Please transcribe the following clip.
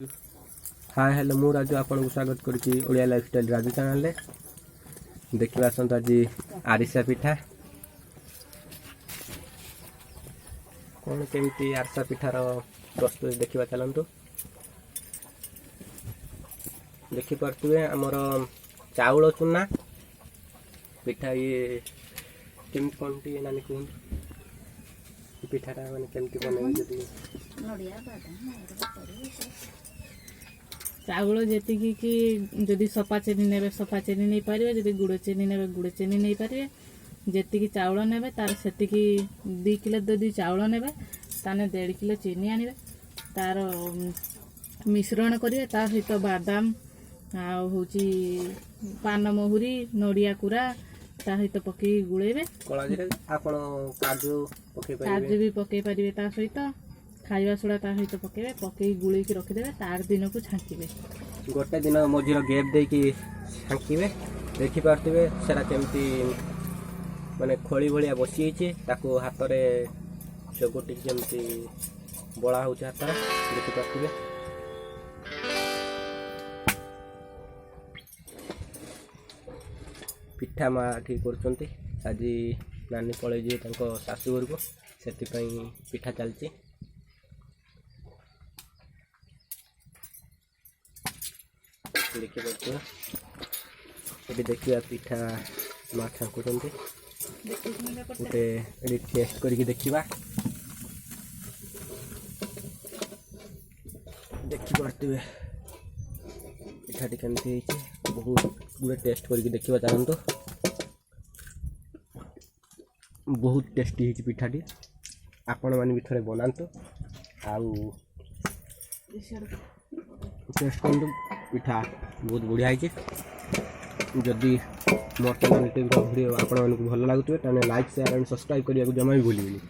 Hi hello मु राजू आपन को स्वागत करुच्ची ओडिया लाइफस्टाइल राजू चैनल रे। देखिए आसत आज आरिसा पिठा कौन केमती आरिसा पिठार प्रस्तुति देखा चलतु। देखिपे आमर चाउल चूना पिठा ये केमती कौन टी नानी कहूँ पिठाटा माने केमती बने चाउल जी कि जदि सफा चेनी ने सफा चेनी नहीं पारे, जदि गुड़ चेनी ने गुड़ चेनी नहीं पारे, जी चाउल ने तार से 2 किलो जदि चाउल ने ताने 1.5 किलो चीनी आने तार मिश्रण करेंगे। ता सहित बादाम हूँ पान महुरी नड़िया कूरा ता सहित पकई गुड़े काजू भी पकई पारे। ता सहित खाଇବା सोडा ता सहित पकेबे पकई गुली की रखिदेवे तार दिन को छांकीबे गोटे दिन मझीर गैप दे कि छांकीबे। देखि पारथिबे सेरा केमती माने खोली भलिया बसी छी ताको हाथ रे चगोटी केमती बळा होछ हाथ रे देखि पारथिबे। पिठा मा ठीक करचंती आज नानी पळे जे तांको सासू घर को सेति पई पिठा चलची। देखिए देखिए पिठा माँ छांकुंट गोटे टेस्ट करके देखा देखिपे पिठाटी केमती बहुत गुड़े टेस्ट करके देखा चलतु। बहुत टेस्टी है पिठाटी आपण मैंने भी थे बनातु आउ टेस्ट करूँ। पिठा बहुत बढ़िया है। जदि मोर चैनल वीडियो आपण मानक भल लगुए लाइक शेयर एंड सब्सक्राइब करने को जमा भी भूलिए।